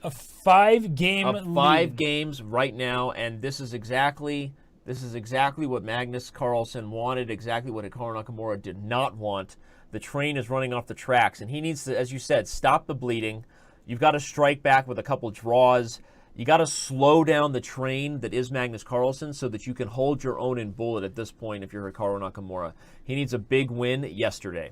A 5-game lead. 5 games right now, and this is exactly what Magnus Carlsen wanted, exactly what Hikaru Nakamura did not want. The train is running off the tracks, and he needs to, as you said, stop the bleeding. You've got to strike back with a couple draws. You got to slow down the train that is Magnus Carlsen so that you can hold your own in bullet at this point if you're Hikaru Nakamura. He needs a big win yesterday.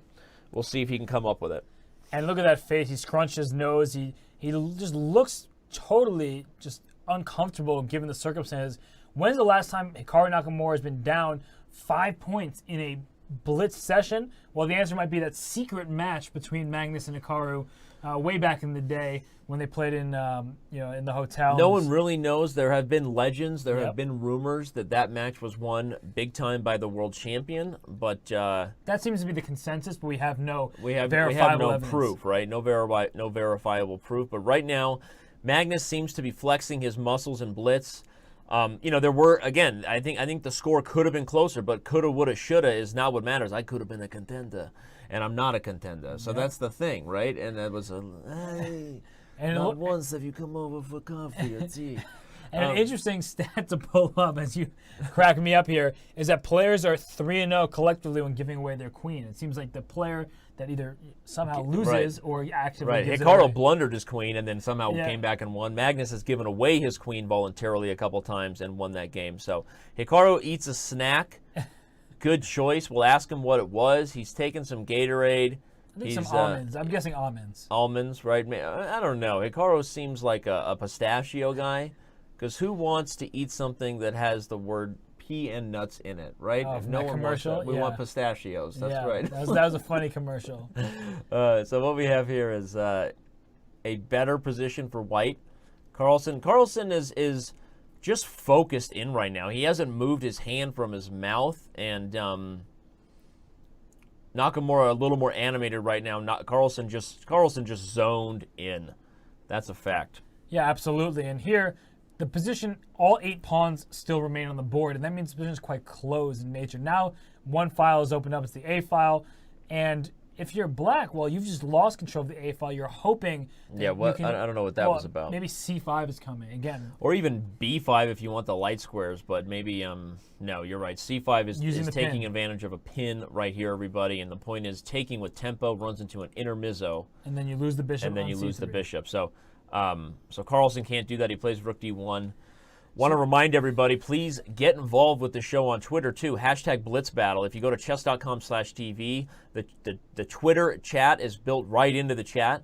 We'll see if he can come up with it. And look at that face. He scrunched his nose. He just looks totally just uncomfortable given the circumstances. When's the last time Hikaru Nakamura has been down 5 points in a Blitz session? Well, the answer might be that secret match between Magnus and Hikaru way back in the day when they played in in the hotel. No one really knows. There have been legends. There have been rumors that match was won big time by the world champion, but that seems to be the consensus. But we have no no proof, right? No verifiable proof. But right now, Magnus seems to be flexing his muscles in Blitz. There were, again, I think the score could have been closer, but coulda, woulda, shoulda is not what matters. I could have been a contender, and I'm not a contender. So that's the thing, right? And that was hey, and not once have you come over for coffee or tea. And an interesting stat to pull up as you crack me up here is that players are 3-0 collectively when giving away their queen. It seems like the player that either somehow loses or actively gives it away. Hikaru blundered his queen and then somehow came back and won. Magnus has given away his queen voluntarily a couple times and won that game. So Hikaru eats a snack. Good choice. We'll ask him what it was. He's taken some Gatorade. I think some almonds. I'm guessing almonds. Almonds, right? I don't know. Hikaru seems like a pistachio guy. Because who wants to eat something that has the word pea and nuts in it, right? Oh, if no one wants that, we want pistachios. That's right. That was a funny commercial. So what we have here is a better position for White. Carlsen is just focused in right now. He hasn't moved his hand from his mouth, and Nakamura a little more animated right now. Carlsen just zoned in. That's a fact. Yeah, absolutely. And here, the position, all 8 pawns still remain on the board, and that means the position is quite closed in nature. Now, one file is opened up, it's the A file, and if you're black, well, you've just lost control of the A file. You're hoping that I don't know what that was about. Maybe C5 is coming again. Or even B5 if you want the light squares, but maybe, no, you're right. C5 is taking advantage of a pin right here, everybody, and the point is taking with tempo, runs into an intermezzo. And then you lose the bishop And then you C3. lose the bishop. So Carlsen can't do that. He plays Rook D1. Want to remind everybody, please get involved with the show on Twitter, too. Hashtag Blitz Battle. If you go to chess.com/TV, the Twitter chat is built right into the chat,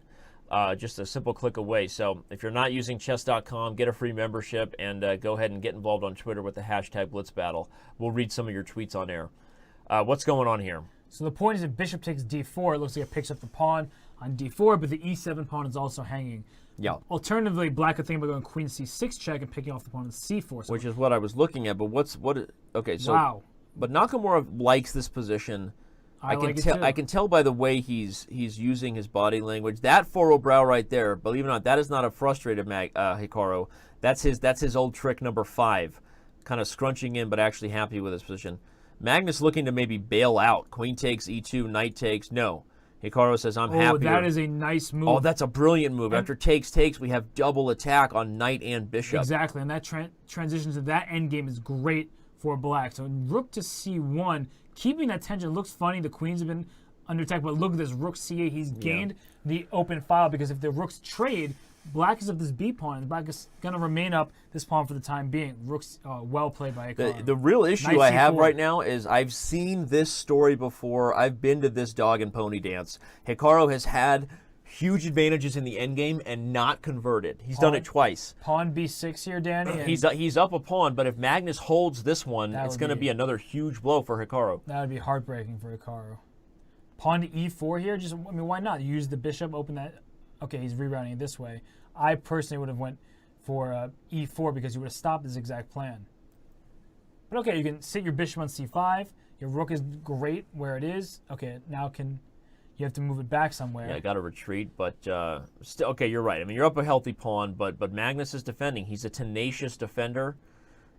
just a simple click away. So if you're not using chess.com, get a free membership and go ahead and get involved on Twitter with the hashtag Blitz Battle. We'll read some of your tweets on air. What's going on here? So the point is if bishop takes d4, it looks like it picks up the pawn on d4, but the e7 pawn is also hanging. Yeah. Alternatively, black could think about going queen c6 check and picking off the pawn on c4. So which is what I was looking at, but okay, so wow. But Nakamura likes this position. I can tell by the way he's using his body language. That furrow brow right there, believe it or not, that is not a frustrated Hikaru. That's his old trick number 5, kind of scrunching in but actually happy with his position. Magnus looking to maybe bail out. Queen takes e2, knight takes. No. Hikaru says, I'm happy. Oh, that is a nice move. Oh, that's a brilliant move. After takes, we have double attack on knight and bishop. Exactly, and that transition to that endgame is great for black. So rook to c1, keeping that tension looks funny. The queens have been under attack, but look at this, rook c8. He's gained the open file because if the rooks trade, black is up this b pawn, and black is going to remain up this pawn for the time being. Rook's well played by Hikaru. The real issue I have right now is I've seen this story before. I've been to this dog and pony dance. Hikaru has had huge advantages in the endgame and not converted. He's done it twice. Pawn b6 here, Danny. He's up a pawn, but if Magnus holds this one, it's going to be another huge blow for Hikaru. That would be heartbreaking for Hikaru. Pawn to e4 here. Why not? Use the bishop, open that. Okay, he's rerouting it this way. I personally would have went for e4 because you would have stopped this exact plan. But okay, you can sit your bishop on c5. Your rook is great where it is. Okay, now you have to move it back somewhere. Yeah, I got to retreat, but still, okay, you're right. I mean, you're up a healthy pawn, but Magnus is defending. He's a tenacious defender,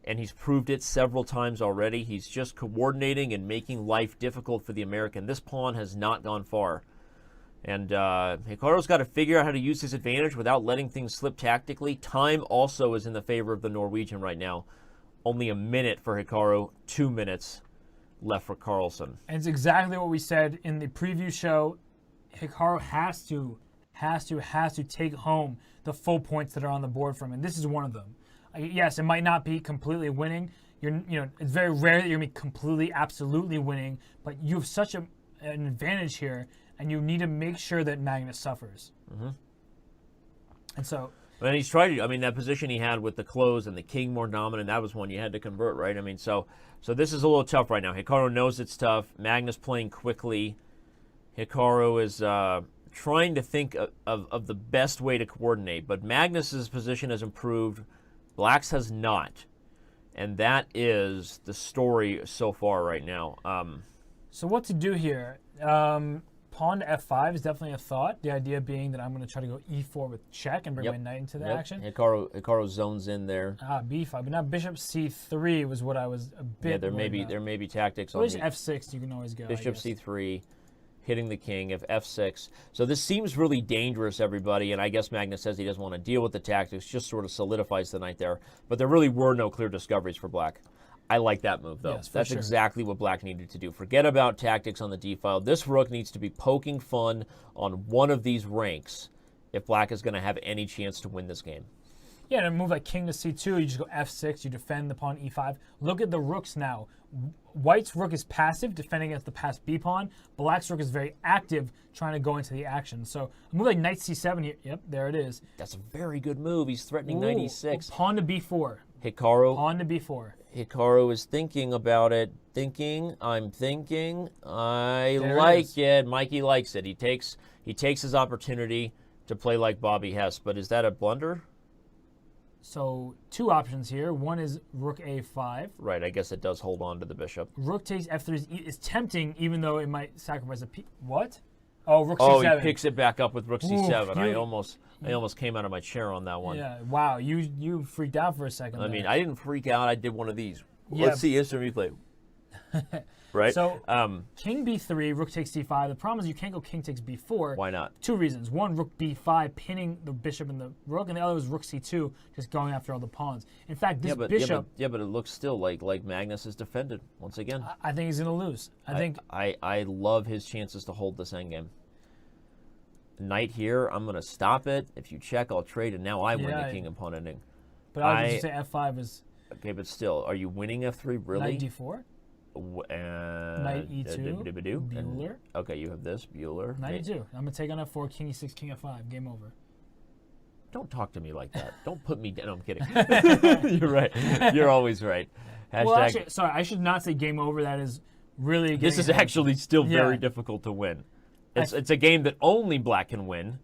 and he's proved it several times already. He's just coordinating and making life difficult for the American. This pawn has not gone far. And Hikaru's got to figure out how to use his advantage without letting things slip tactically. Time also is in the favor of the Norwegian right now. Only a minute for Hikaru, 2 minutes left for Carlsen. And it's exactly what we said in the preview show. Hikaru has to take home the full points that are on the board from him. And this is one of them. Yes, it might not be completely winning. It's very rare that you're going to be completely, absolutely winning, but you have such an advantage here, and you need to make sure that Magnus suffers. Mm-hmm. And so... And he's tried to, that position he had with the close and the king more dominant, that was one you had to convert, right? So this is a little tough right now. Hikaru knows it's tough. Magnus playing quickly. Hikaru is trying to think of the best way to coordinate, but Magnus's position has improved. Black's has not. And that is the story so far right now. So what to do here? Pawn to f5 is definitely a thought. The idea being that I'm going to try to go e4 with check and bring my knight into the action. Hikaru zones in there. B5, but now bishop c3 was what I was a bit. Yeah, there may be tactics. Well, on f6 you can always go. Bishop c3, hitting the king. If f6, so this seems really dangerous, everybody. And I guess Magnus says he doesn't want to deal with the tactics. Just sort of solidifies the knight there. But there really were no clear discoveries for Black. I like that move, though. Yes, that's exactly what Black needed to do. Forget about tactics on the d-file. This rook needs to be poking fun on one of these ranks if Black is going to have any chance to win this game. Yeah, and a move like king to c2, you just go f6, you defend the pawn e5. Look at the rooks now. White's rook is passive, defending against the passed b pawn. Black's rook is very active, trying to go into the action. So a move like knight c7 here. Yep, there it is. That's a very good move. He's threatening knight e6. Pawn to b4. Hikaru. Pawn to b4. Hikaru is thinking about it. I'm thinking. I there like it. Mikey likes it. He takes his opportunity to play like Bobby Hess. But is that a blunder? So two options here. One is rook a5. Right, I guess it does hold on to the bishop. Rook takes f3 is tempting, even though it might sacrifice a piece. What? Oh, rook c7. Oh, he picks it back up with rook c7. I almost came out of my chair on that one. Yeah, wow, you freaked out for a second. I mean, I didn't freak out. I did one of these. Yeah. Let's see instant replay. Right? So, king b3, rook takes c5. The problem is you can't go king takes b4. Why not? Two reasons. One, rook b5, pinning the bishop and the rook, and the other was rook c2, just going after all the pawns. In fact, this bishop... Yeah, but it looks still like Magnus is defended once again. I think he's going to lose. I love his chances to hold this endgame. Knight here, I'm going to stop it. If you check, I'll trade, and now I win the king and pawn ending. But I would just say f5 is... Okay, but still, are you winning f3, really? Knight d4? Knight e2, Bueller. Okay, you have this, Bueller. Knight e2. I'm going to take on f4, king e6, king f5. Game over. Don't talk to me like that. Don't put me down. No, I'm kidding. You're right. You're always right. Well, actually, sorry, I should not say game over. That is really... This is actually still very difficult to win. It's a game that only Black can win.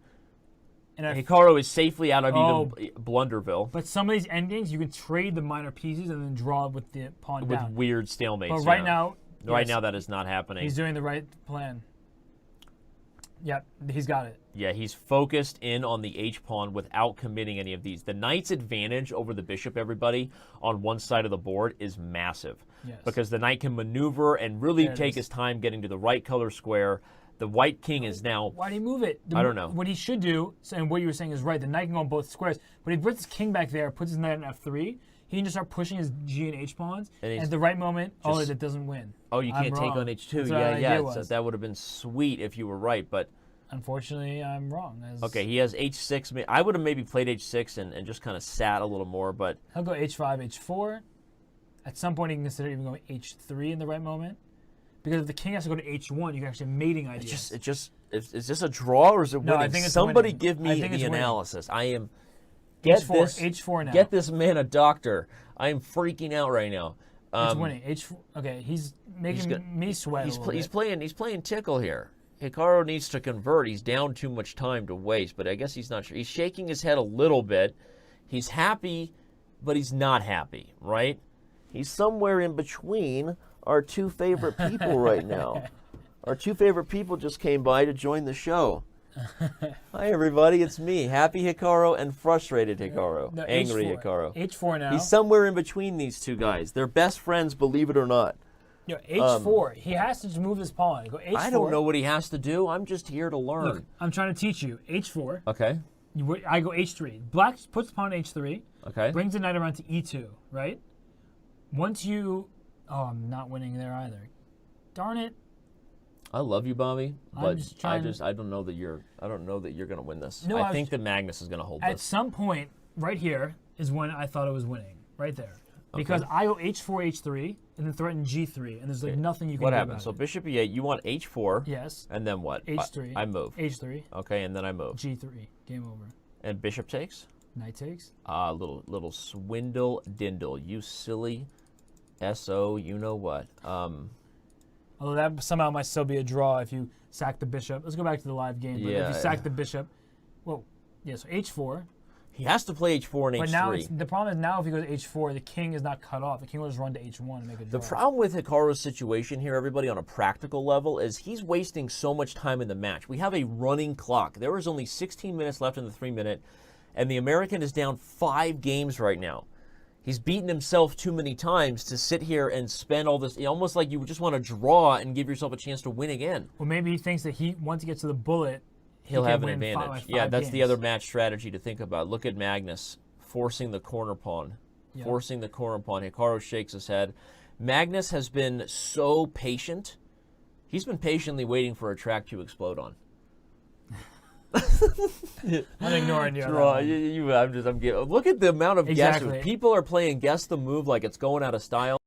And Hikaru is safely out of even Blunderville. But some of these endings, you can trade the minor pieces and then draw with the pawn down. With weird stalemates. But right now... Right now, that is not happening. He's doing the right plan. Yep, he's got it. Yeah, he's focused in on the H-pawn without committing any of these. The knight's advantage over the bishop, everybody, on one side of the board is massive. Yes. Because the knight can maneuver and really take his time getting to the right color square. The white king is now... Why do you move it? I don't know. What he should do, and what you were saying is right, the knight can go on both squares, but he puts his king back there, puts his knight on f3, he can just start pushing his G and H pawns, and at the right moment, it doesn't win. Oh, you can't take on H2. So that would have been sweet if you were right, but... Unfortunately, I'm wrong. Okay, he has H6. I would have maybe played H6 and just kind of sat a little more, but... He'll go H5, H4. At some point, he can consider even going H3 in the right moment. Because if the king has to go to H1, you can actually have mating ideas. Is this a draw or is it winning? I think it's Somebody winning. give me the analysis. I am... H4 now. Get this man a doctor. I am freaking out right now. It's winning. H4. Okay, he's making me sweat a little bit. He's playing tickle here. Hikaru needs to convert. He's down too much time to waste, but I guess he's not sure. He's shaking his head a little bit. He's happy, but he's not happy, right? He's somewhere in between our two favorite people right now. Our two favorite people just came by to join the show. Hi, everybody. It's me, happy Hikaru and frustrated Hikaru. No, angry H4. Hikaru. H4 now. He's somewhere in between these two guys. They're best friends, believe it or not. H4. He has to just move his pawn. Go H4. I don't know what he has to do. I'm just here to learn. Look, I'm trying to teach you. H4. Okay. I go H3. Black puts the pawn on H3. Okay. Brings the knight around to E2, right? Once you... Oh, I'm not winning there either. Darn it. I love you, Bobby, but I don't know that you're going to win this. No, I think that Magnus is going to hold this. At some point, right here is when I thought I was winning. Right there. Because I go H4, H3, and then threaten G3, and there's nothing you can do What about happens? it. So bishop E8, you want H4. Yes. And then what? H3. I move. H3. Okay, and then I move. G3. Game over. And bishop takes? Knight takes. Little swindle dindle. You silly SO, you know what. Although that somehow might still be a draw if you sack the bishop. Let's go back to the live game. But if you sack the bishop, well, yeah, so H4. He has to play H4 and But H3. now the problem is now if he goes H4, the king is not cut off. The king will just run to H1 and make a draw. The problem with Hikaru's situation here, everybody, on a practical level, is he's wasting so much time in the match. We have a running clock. There is only 16 minutes left in the 3-minute, and the American is down 5 games right now. He's beaten himself too many times to sit here and spend all this, almost like you just want to draw and give yourself a chance to win again. Well, maybe he thinks that once he gets to the bullet, he'll have an win advantage. five That's games. the other match strategy to think about. Look at Magnus forcing the corner pawn. Yeah. Forcing the corner pawn. Hikaru shakes his head. Magnus has been so patient. He's been patiently waiting for a track to explode on. I'm ignoring you. Look at the amount of Exactly. guesses. People are playing guess the move like it's going out of style.